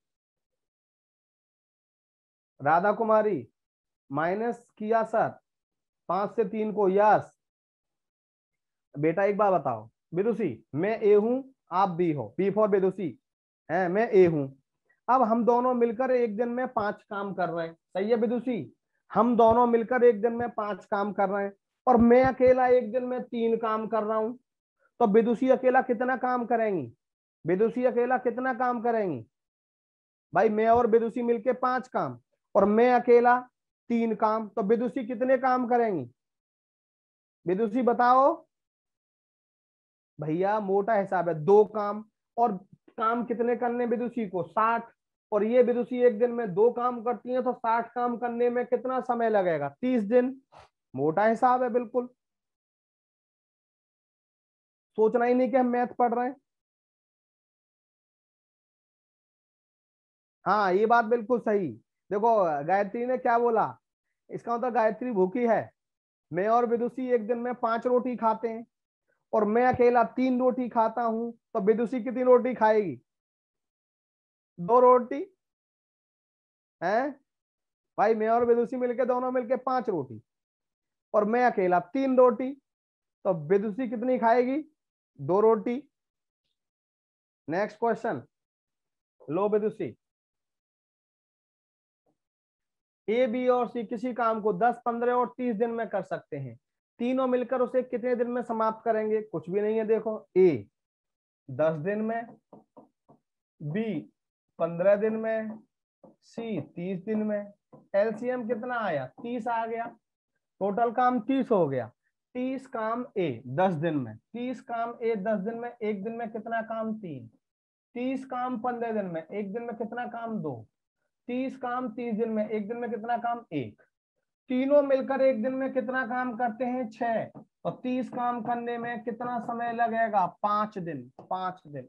राधा कुमारी माइनस किया सर 5 से 3 को, यस। बेटा एक बात बताओ विदुषी, मैं ए हूं, आप बी हो, बी फॉर विदुषी है, मैं ए हूं। अब हम दोनों मिलकर एक दिन में 5 काम कर रहे हैं, सही है विदुषी? हम दोनों मिलकर एक दिन में 5 काम कर रहे हैं और मैं अकेला एक दिन में 3 काम कर रहा हूं, तो विदुषी अकेला कितना काम करेंगी? विदुषी अकेला कितना काम करेंगी? भाई मैं और विदुषी मिलके 5 काम और मैं अकेला 3 काम, तो विदुषी कितने काम करेंगी? विदुषी बताओ। भैया मोटा हिसाब है, 2 काम। और काम कितने करने विदुषी को? 60। और ये विदुषी एक दिन में 2 काम करती है, तो 60 काम करने में कितना समय लगेगा? 30 दिन। मोटा हिसाब है बिल्कुल, सोचना ही नहीं कि हम मैथ पढ़ रहे हैं। हाँ ये बात बिल्कुल सही। देखो गायत्री ने क्या बोला, इसका मतलब गायत्री भूखी है। मैं और विदुषी एक दिन में 5 रोटी खाते हैं और मैं अकेला 3 रोटी खाता हूं, तो विदुषी कितनी रोटी खाएगी? 2 रोटी है। भाई मैं और विदुषी मिलके दोनों मिलके 5 रोटी और मैं अकेला 3 रोटी, तो विदुषी कितनी खाएगी? 2 रोटी। नेक्स्ट क्वेश्चन लो विदुषी, ए बी और सी किसी काम को 10, 15 और 30 दिन में कर सकते हैं, तीनों मिलकर उसे कितने दिन में समाप्त करेंगे? कुछ भी नहीं है, देखो ए 10 दिन में, बी 15 दिन में, सी 30 दिन में। एलसीएम कितना आया? 30 आ गया, टोटल काम 30 हो गया। 30 काम ए 10 दिन में, 30 काम ए 10 दिन में, एक दिन में कितना काम? 3। 30 काम 15 दिन में, एक दिन में कितना काम? 2। 30 काम 30 दिन में, एक दिन में कितना काम? 1। तीनों मिलकर एक दिन में कितना काम करते हैं? 6। और 30 काम करने में कितना समय लगेगा? 5 दिन। 5 दिन।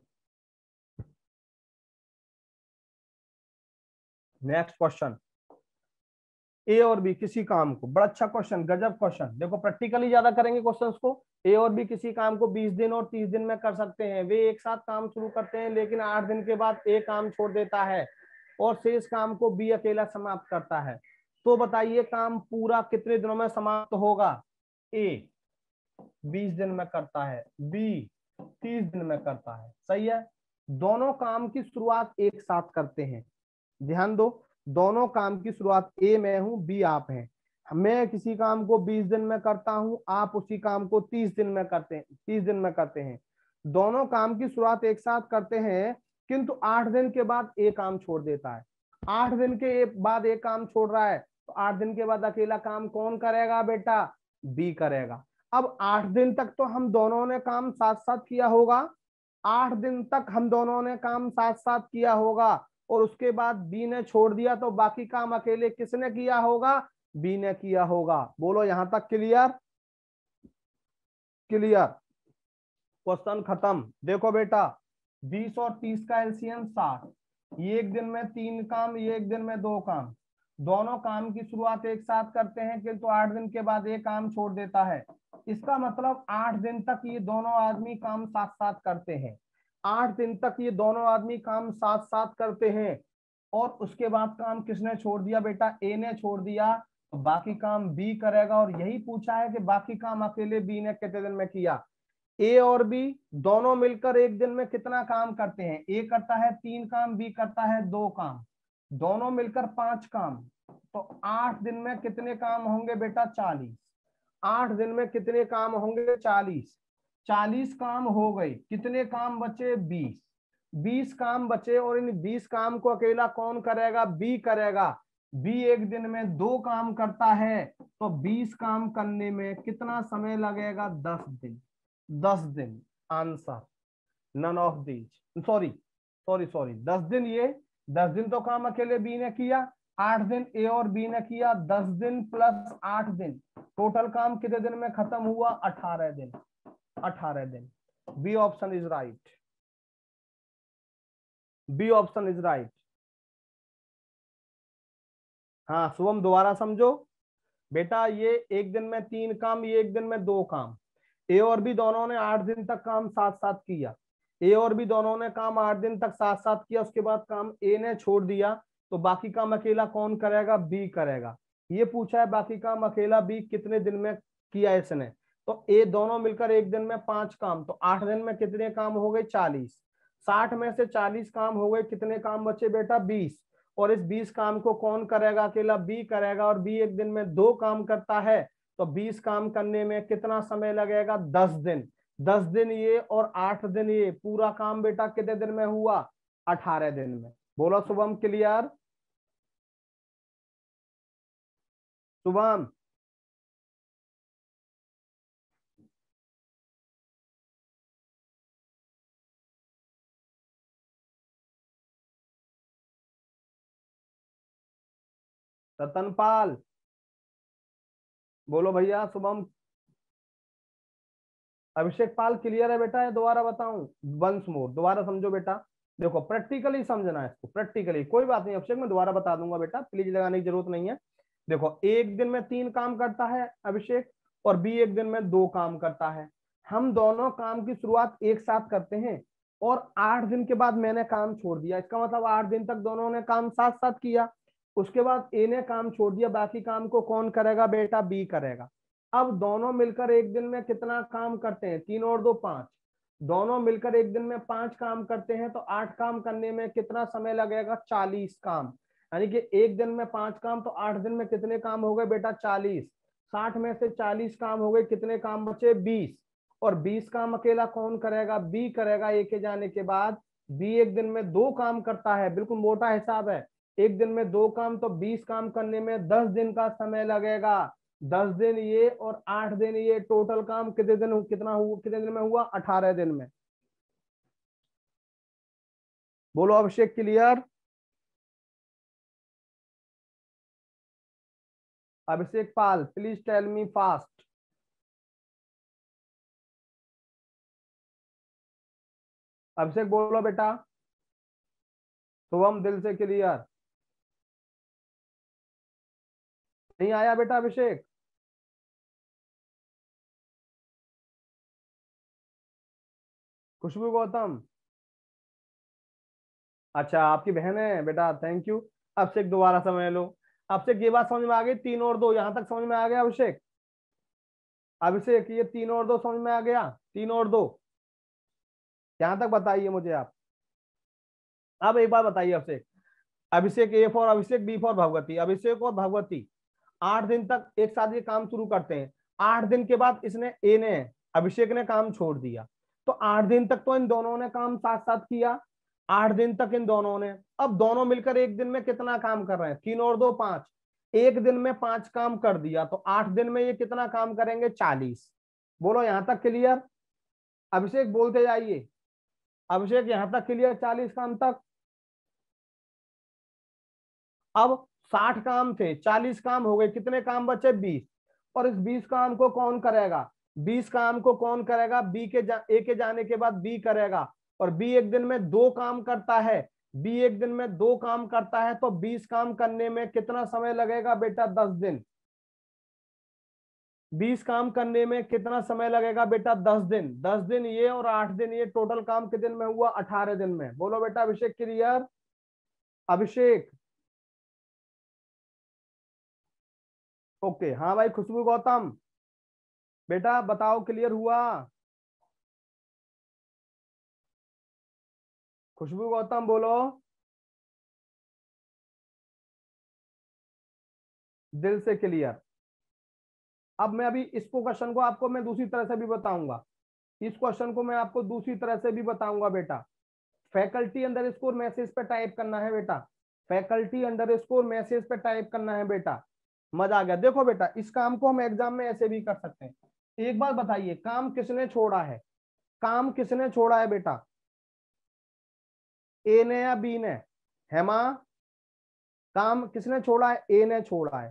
नेक्स्ट क्वेश्चन, ए और बी किसी काम को, बड़ा अच्छा क्वेश्चन, गजब क्वेश्चन। देखो प्रैक्टिकली ज्यादा करेंगे क्वेश्चंस को। ए और बी किसी काम को 20 दिन और 30 दिन में कर सकते हैं। वे एक साथ काम शुरू करते हैं, लेकिन 8 दिन के बाद ए काम छोड़ देता है और शेष काम को बी अकेला समाप्त करता है। तो बताइए काम पूरा कितने दिनों में समाप्त होगा? ए 20 दिन में करता है, बी 30 दिन में करता है, सही है। दोनों काम की शुरुआत एक साथ करते हैं, ध्यान दो, दोनों काम की शुरुआत, ए मैं हूं, बी आप हैं। मैं किसी काम को 20 दिन में करता हूं, आप उसी काम को 30 दिन में करते हैं, 30 दिन में करते हैं। दोनों काम की शुरुआत एक साथ करते हैं, किंतु 8 दिन के बाद एक काम छोड़ देता है। 8 दिन के बाद एक काम छोड़ रहा है, तो 8 दिन के बाद अकेला काम कौन करेगा बेटा? बी करेगा। अब 8 दिन तक तो हम दोनों ने काम साथ साथ किया होगा, 8 दिन तक हम दोनों ने काम साथ साथ किया होगा, और उसके बाद बी ने छोड़ दिया, तो बाकी काम अकेले किसने किया होगा? बी ने किया होगा। बोलो यहां तक क्लियर? क्लियर? क्वेश्चन खत्म। देखो बेटा, 20 और 30 का एलसीएम 60। ये एक दिन में 3 काम, ये एक दिन में 2 काम। दोनों काम की शुरुआत एक साथ करते हैं, किंतु 8 दिन के बाद एक काम छोड़ देता है। इसका मतलब 8 दिन तक ये दोनों आदमी काम साथ साथ करते हैं। 8 दिन तक ये दोनों आदमी काम साथ साथ करते हैं, और उसके बाद काम किसने छोड़ दिया बेटा? ए ने छोड़ दिया, तो बाकी काम बी करेगा। और यही पूछा है कि बाकी काम अकेले बी ने कितने दिन में किया। ए और बी दोनों मिलकर एक दिन में कितना काम करते हैं? ए करता है 3 काम, बी करता है 2 काम, दोनों मिलकर 5 काम। तो 8 दिन में कितने काम होंगे बेटा? 40। 8 दिन में कितने काम होंगे? 40। 40 काम हो गए, कितने काम बचे? 20। 20 काम बचे, और इन 20 काम को अकेला कौन करेगा? बी करेगा। बी एक दिन में 2 काम करता है, तो 20 काम करने में कितना समय लगेगा? 10 दिन। 10 दिन। Answer none of these. Sorry sorry sorry, 10 दिन ये, 10 दिन तो काम अकेले बी ने किया। 8 दिन ए और बी ने किया, 10 दिन प्लस 8 दिन, टोटल काम कितने दिन में खत्म हुआ? 18 दिन। 18 दिन। B option is right. B option is right. हाँ शुभम, दोबारा समझो बेटा। ये एक दिन में 3 काम, ये एक दिन में 2 काम। ए और बी दोनों ने 8 दिन तक काम साथ साथ किया। ए और बी दोनों ने काम 8 दिन तक साथ साथ किया, उसके बाद काम ए ने छोड़ दिया, तो बाकी काम अकेला कौन करेगा? बी करेगा। ये पूछा है बाकी काम अकेला बी कितने दिन में किया इसने। तो ए दोनों मिलकर एक दिन में 5 काम, तो 8 दिन में कितने काम हो गए? 40। 60 में से 40 काम हो गए, कितने काम बचे बेटा? 20। और इस 20 काम को कौन करेगा? अकेला बी करेगा। और बी एक दिन में 2 काम करता है, तो 20 काम करने में कितना समय लगेगा? 10 दिन। 10 दिन ये और 8 दिन ये, पूरा काम बेटा कितने दिन में हुआ? 18 दिन में। बोलो शुभम, क्लियर? शुभम? रतनपाल? बोलो भैया। शुभम? अभिषेक पाल क्लियर है बेटा? या दोबारा बताऊं? वंस मोर, दोबारा समझो बेटा। देखो प्रैक्टिकली समझना है इसको, प्रैक्टिकली। कोई बात नहीं अभिषेक, मैं दोबारा बता दूंगा बेटा, प्लीज लगाने की जरूरत नहीं है। देखो एक दिन में 3 काम करता है अभिषेक, और बी एक दिन में 2 काम करता है। हम दोनों काम की शुरुआत एक साथ करते हैं, और 8 दिन के बाद मैंने काम छोड़ दिया। इसका मतलब 8 दिन तक दोनों ने काम साथ साथ किया। उसके बाद ए ने काम छोड़ दिया, बाकी काम को कौन करेगा बेटा? बी करेगा। अब दोनों मिलकर एक दिन में कितना काम करते हैं? 3 और 2 5। दोनों मिलकर एक दिन में 5 काम करते हैं, तो 8 काम करने में कितना समय लगेगा? 40 काम। यानी कि एक दिन में 5 काम, तो 8 दिन में कितने काम हो गए बेटा? 40। 60 में से 40 काम हो गए, कितने काम बचे? 20। और 20 काम अकेला कौन करेगा? बी करेगा। एक के जाने के बाद बी एक दिन में 2 काम करता है, बिल्कुल मोटा हिसाब है। एक दिन में 2 काम, तो 20 काम करने में 10 दिन का समय लगेगा। 10 दिन ये और 8 दिन ये, टोटल काम कितने दिन, कितना हुआ, कितने दिन में हुआ? 18 दिन में। बोलो Abhishek, clear? Abhishek Pal, please tell me fast. Abhishek बोलो बेटा। शुभम दिल से क्लियर? नहीं आया बेटा अभिषेक? खुशबू गौतम? अच्छा आपकी बहन है बेटा, थैंक यू। अभिषेक दोबारा समझ लो। अभिषेक ये बात समझ में आ गई? 3 और 2 यहां तक समझ में आ गया अभिषेक? अभिषेक ये 3 और 2 समझ में आ गया? 3 और 2 यहां तक बताइए मुझे आप। अब एक बार बताइए Abhishek. Abhishek A for Abhishek, B for Bhagwati. Abhishek और भगवती 8 दिन तक एक साथ ये काम शुरू करते हैं। 8 दिन के बाद इसने ए ने, अभिषेक ने काम छोड़ दिया, तो 8 दिन तक तो इन दोनों ने काम साथ साथ किया। 8 दिन तक इन दोनों ने, अब दोनों मिलकर एक दिन में कितना काम कर रहे हैं? 3 और 2 5। एक दिन में 5 काम कर दिया, तो 8 दिन में ये कितना काम करेंगे? 40। बोलो यहां तक क्लियर? अभिषेक बोलते जाइए। अभिषेक यहां तक क्लियर? 40 काम तक? अब 60 काम थे, 40 काम हो गए, कितने काम बचे? 20। और इस 20 काम को कौन करेगा? 20 काम को कौन करेगा? ए के जाने के बाद बी करेगा, और बी एक दिन में 2 काम करता है। बी एक दिन में 2 काम करता है, तो 20 काम करने में कितना समय लगेगा बेटा? 10 दिन। 20 काम करने में कितना समय लगेगा बेटा? 10 दिन। 10 दिन ये और 8 दिन ये, टोटल काम कितने दिन में हुआ? 18 दिन में। बोलो बेटा अभिषेक क्लियर? अभिषेक ओके। हाँ भाई खुशबू गौतम बेटा बताओ क्लियर हुआ? खुशबू गौतम बोलो। दिल से क्लियर। अब मैं अभी इसको क्वेश्चन को आपको मैं दूसरी तरह से भी बताऊंगा। इस क्वेश्चन को मैं आपको दूसरी तरह से भी बताऊंगा बेटा। फैकल्टी अंडर स्कोर मैसेज पे टाइप करना है बेटा। फैकल्टी अंडर स्कोर मैसेज पे टाइप करना है बेटा। मजा आ गया। देखो बेटा इस काम को हम एग्जाम में ऐसे भी कर सकते हैं। एक बात बताइए, काम किसने छोड़ा है? काम किसने छोड़ा है बेटा? ए ने या बी ने? हेमा, काम किसने छोड़ा है? ए ने छोड़ा है।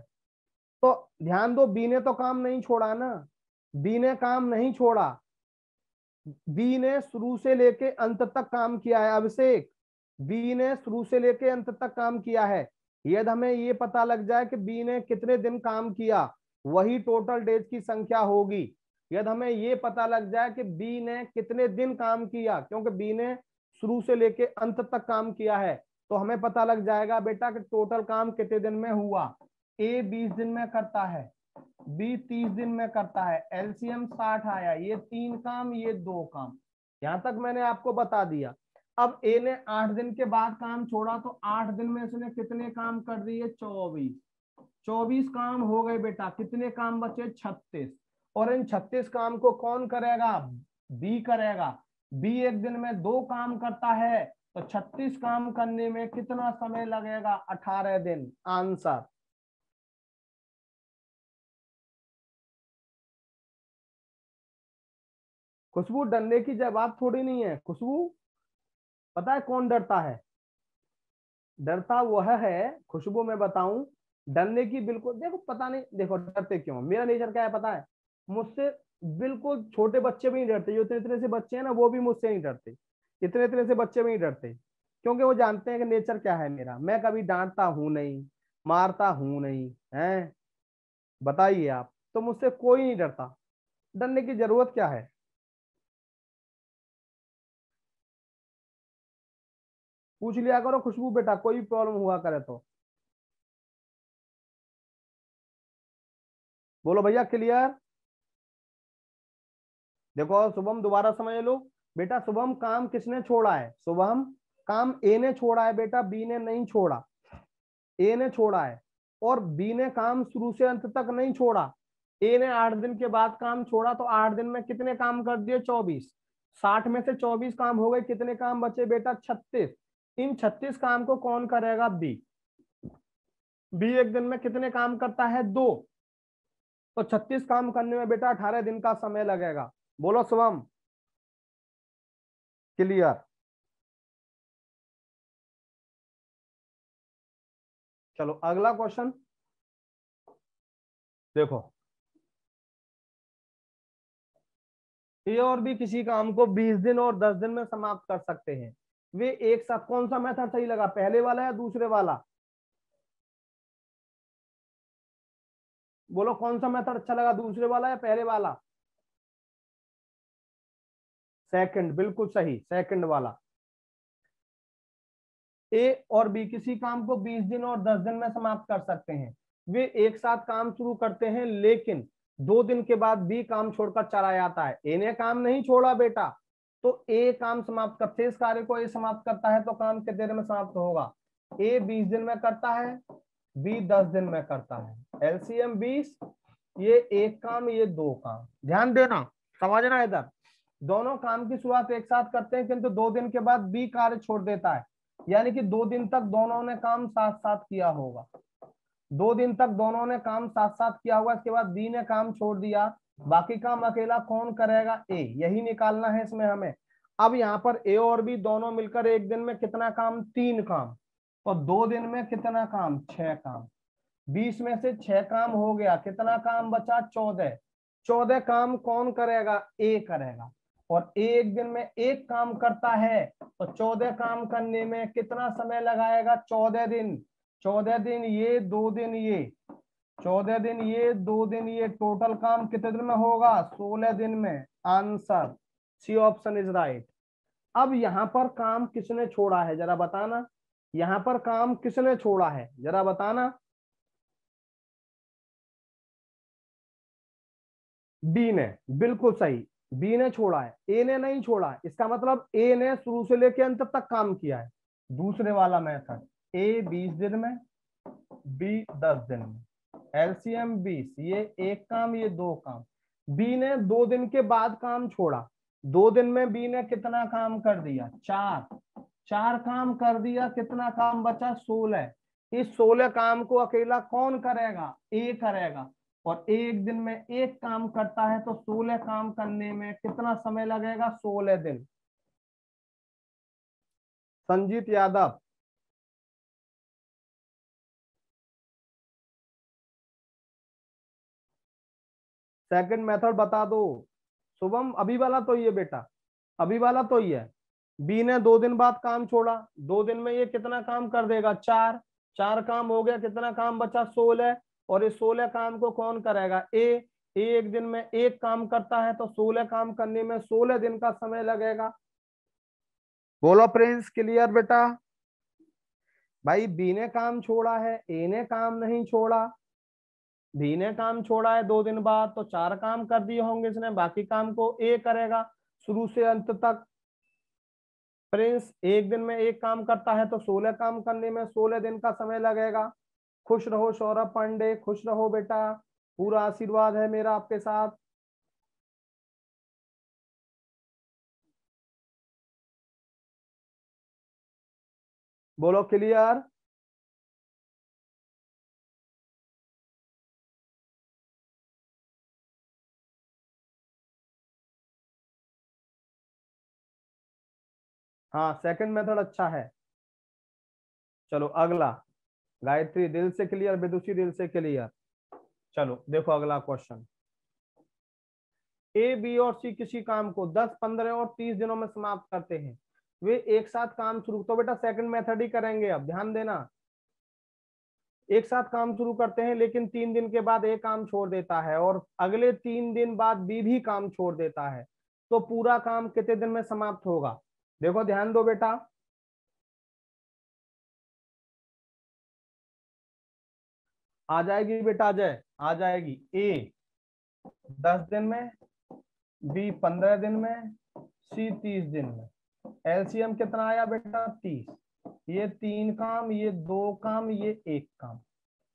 तो ध्यान दो, बी ने तो काम नहीं छोड़ा ना। बी ने काम नहीं छोड़ा। बी ने शुरू से लेके अंत तक काम किया है अभिषेक। बी ने शुरू से लेके अंत तक काम किया है। यदि हमें ये पता लग जाए कि बी ने कितने दिन काम किया, वही टोटल डेज की संख्या होगी। यदि हमें ये पता लग जाए कि बी ने कितने दिन काम किया, क्योंकि बी ने शुरू से लेके अंत तक काम किया है, तो हमें पता लग जाएगा बेटा कि टोटल काम कितने दिन में हुआ। ए 20 दिन में करता है, बी 30 दिन में करता है, एलसीएम 60 आया। ये 3 काम, ये 2 काम। यहां तक मैंने आपको बता दिया। अब ए ने 8 दिन के बाद काम छोड़ा, तो 8 दिन में इसने कितने काम कर दिए? 24। 24 काम हो गए बेटा। कितने काम बचे? 36। और इन 36 काम को कौन करेगा? बी करेगा। बी एक दिन में 2 काम करता है, तो 36 काम करने में कितना समय लगेगा? 18 दिन। आंसर। खुशबू डरने की जवाब थोड़ी नहीं है खुशबू। पता है कौन डरता है? डरता वह है खुशबू, मैं बताऊं। डरने की बिल्कुल, देखो पता नहीं, देखो डरते क्यों, मेरा नेचर क्या है पता है? मुझसे बिल्कुल छोटे बच्चे भी नहीं डरते। जो इतने इतने से बच्चे हैं ना, वो भी मुझसे नहीं डरते। इतने इतने से बच्चे भी नहीं डरते, क्योंकि वो जानते हैं कि नेचर क्या है मेरा। मैं कभी डांटता हूं नहीं, मारता हूं नहीं है। बताइए आप, तो मुझसे कोई नहीं डरता। डरने की जरूरत क्या है? पूछ लिया करो खुशबू बेटा, कोई प्रॉब्लम हुआ करे तो। बोलो भैया क्लियर? देखो शुभम दोबारा समझ लो बेटा। शुभम काम किसने छोड़ा है? शुभम काम ए ने छोड़ा है बेटा, बी ने नहीं छोड़ा। ए ने छोड़ा है, और बी ने काम शुरू से अंत तक नहीं छोड़ा। ए ने 8 दिन के बाद काम छोड़ा, तो 8 दिन में कितने काम कर दिए? 24। 60 में से 24 काम हो गए, कितने काम बचे बेटा? 36। इन 36 काम को कौन करेगा? बी। बी एक दिन में कितने काम करता है? 2। तो 36 काम करने में बेटा 18 दिन का समय लगेगा। बोलो शुभम क्लियर? चलो अगला क्वेश्चन देखो। ए और बी किसी काम को 20 दिन और 10 दिन में समाप्त कर सकते हैं। वे एक साथ, कौन सा मेथड सही लगा, पहले वाला या दूसरे वाला? बोलो कौन सा मेथड अच्छा लगा, दूसरे वाला या पहले वाला? सेकंड, बिल्कुल सही, सेकंड वाला। ए और बी किसी काम को 20 दिन और 10 दिन में समाप्त कर सकते हैं। वे एक साथ काम शुरू करते हैं, लेकिन 2 दिन के बाद बी काम छोड़कर चला जाता है। ए ने काम नहीं छोड़ा बेटा, तो ए काम समाप्त कर, शेष कार्य को ए समाप्त करता है, तो काम कितने दिन में समाप्त होगा? ए 20 दिन में करता है, बी 10 दिन में करता है। एलसीएम 20। ये एक काम, ये 2 काम। ध्यान देना, समझना इधर। दोनों काम की शुरुआत एक साथ करते हैं, किंतु 2 दिन के बाद बी कार्य छोड़ देता है। यानी कि 2 दिन तक दोनों ने काम साथ साथ किया होगा। 2 दिन तक दोनों ने काम साथ साथ किया होगा, इसके बाद बी ने काम छोड़ दिया। बाकी काम अकेला कौन करेगा? ए। यही निकालना है इसमें हमें। अब यहाँ पर ए और बी दोनों मिलकर एक दिन में कितना काम? 3 काम। तो 2 दिन में कितना काम, 6 काम। 20 में से 6 काम हो गया, कितना काम बचा, 14। 14 काम कौन करेगा, ए करेगा। और एक दिन में एक काम करता है, तो 14 काम करने में कितना समय लगाएगा, 14 दिन। 14 दिन ये, 2 दिन ये, 14 दिन ये, 2 दिन ये, टोटल काम कितने दिन में होगा, 16 दिन में। Answer C option is right. अब यहां पर काम किसने छोड़ा है जरा बताना, यहां पर काम किसने छोड़ा है जरा बताना। बी ने, बिल्कुल सही, बी ने छोड़ा है, ए ने नहीं छोड़ा है। इसका मतलब ए ने शुरू से लेकर अंत तक काम किया है। दूसरे वाला मेथड, ए 20 दिन में, बी 10 दिन में, एलसीएम 20, ये एक काम ये दो काम। बी ने 2 दिन के बाद काम छोड़ा, 2 दिन में बी ने कितना काम कर दिया, 4। 4 काम कर दिया, कितना काम बचा, 16। इस 16 काम को अकेला कौन करेगा, ए करेगा। और एक दिन में एक काम करता है, तो 16 काम करने में कितना समय लगेगा, 16 दिन। संजीत यादव। सेकंड मेथड बता दो। शुभम, अभी वाला तो ये बेटा, अभी वाला तो ये है। बी ने 2 दिन बाद काम छोड़ा, 2 दिन में ये कितना काम कर देगा, 4। 4 काम हो गया, कितना काम बचा, 16। और इस 16 काम को कौन करेगा, ए। एक दिन में एक काम करता है, तो 16 काम करने में 16 दिन का समय लगेगा। बोलो प्रिंस, क्लियर बेटा। भाई बी ने काम छोड़ा है, ए ने काम नहीं छोड़ा। बी ने काम छोड़ा है 2 दिन बाद, तो 4 काम कर दिए होंगे इसने, बाकी काम को ए करेगा शुरू से अंत तक। प्रिंस, एक दिन में एक काम करता है, तो 16 काम करने में 16 दिन का समय लगेगा। खुश रहो सौरभ पांडे, खुश रहो बेटा, पूरा आशीर्वाद है मेरा आपके साथ। बोलो क्लियर। हाँ, सेकंड मेथड अच्छा है। चलो अगला, गायत्री दिल से क्लियर, विदुषी दिल से क्लियर। चलो देखो अगला क्वेश्चन। ए, बी और सी किसी काम को 10, 15 और 30 दिनों में समाप्त करते हैं। वे एक साथ काम शुरू, तो बेटा सेकंड मेथड ही करेंगे। अब ध्यान देना, एक साथ काम शुरू करते हैं, लेकिन 3 दिन के बाद ए काम छोड़ देता है, और अगले 3 दिन बाद बी भी काम छोड़ देता है। तो पूरा काम कितने दिन में समाप्त होगा, देखो ध्यान दो बेटा। आ जाएगी बेटा अजय, आ जाएगी। ए 10 दिन में, बी 15 दिन में, सी 30 दिन में। एलसीएम कितना आया बेटा, 30। ये 3 काम, ये 2 काम, ये 1 काम।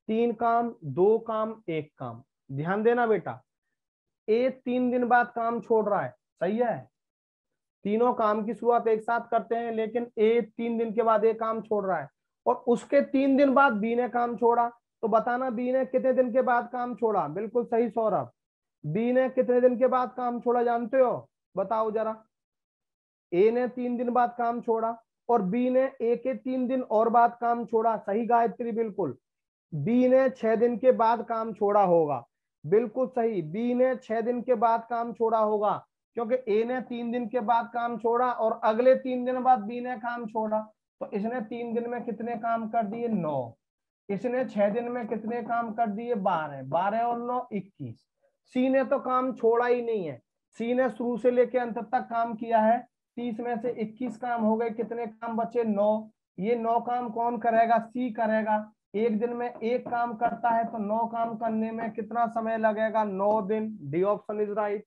3 काम, 2 काम, 1 काम। ध्यान देना बेटा, ए 3 दिन बाद काम छोड़ रहा है, सही है। तीनों काम की शुरुआत एक साथ करते हैं, लेकिन ए 3 दिन के बाद ए काम छोड़ रहा है, और उसके 3 दिन बाद बी ने काम छोड़ा। तो बताना बी ने कितने दिन के बाद काम छोड़ा, बिल्कुल सही सौरभ। बी ने कितने दिन के बाद काम छोड़ा जानते हो, बताओ जरा। ए ने 3 दिन बाद काम छोड़ा, और बी ने ए के 3 दिन और बाद काम छोड़ा, सही गायत्री, बिल्कुल। बी ने 6 दिन के बाद काम छोड़ा होगा, बिल्कुल सही। बी ने 6 दिन के बाद काम छोड़ा होगा, क्योंकि ए ने 3 दिन के बाद काम छोड़ा, और अगले 3 दिन बाद बी ने काम छोड़ा। तो इसने 3 दिन में कितने काम कर दिए, 9। इसने 6 दिन में कितने काम कर दिए, 12। 12 और 9 21। सी ने तो काम छोड़ा ही नहीं है, सी ने शुरू से लेकर अंत तक काम किया है। 30 में से 21 काम हो गए, कितने काम बचे, 9। ये 9 काम कौन करेगा, सी करेगा। एक दिन में एक काम करता है, तो 9 काम करने में कितना समय लगेगा, 9 दिन। D option is right.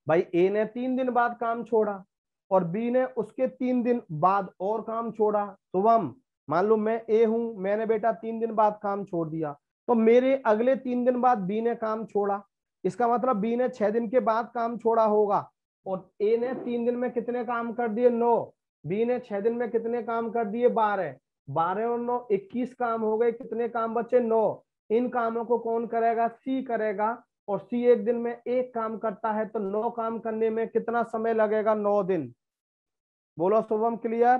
भाई ए ने 3 दिन बाद काम छोड़ा, और बी ने उसके 3 दिन बाद और काम छोड़ा। शुभम, मान लो मैं ए हूं, मैंने बेटा 3 दिन बाद काम छोड़ दिया, तो मेरे अगले 3 दिन बाद बी ने काम छोड़ा। इसका मतलब बी ने 6 दिन के बाद काम छोड़ा होगा, और ए ने 3 दिन में कितने काम कर दिए, 9। बी ने 6 दिन में कितने काम कर दिए, 12। 12 और 9 21 काम हो गए, कितने काम बचे, 9। इन कामों को कौन करेगा, सी करेगा। और सी एक दिन में एक काम करता है, तो 9 काम करने में कितना समय लगेगा? 9 दिन। बोलो शुभम, क्लियर?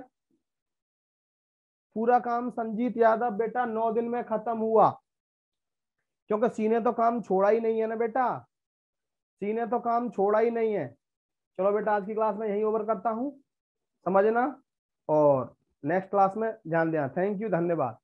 पूरा काम संजीत यादव बेटा 9 दिन में खत्म हुआ, क्योंकि सी ने तो काम छोड़ा ही नहीं है ना बेटा, सी ने तो काम छोड़ा ही नहीं है। चलो बेटा, आज की क्लास में यही ओवर करता हूं, समझना, और नेक्स्ट क्लास में ध्यान देना। थैंक यू, धन्यवाद।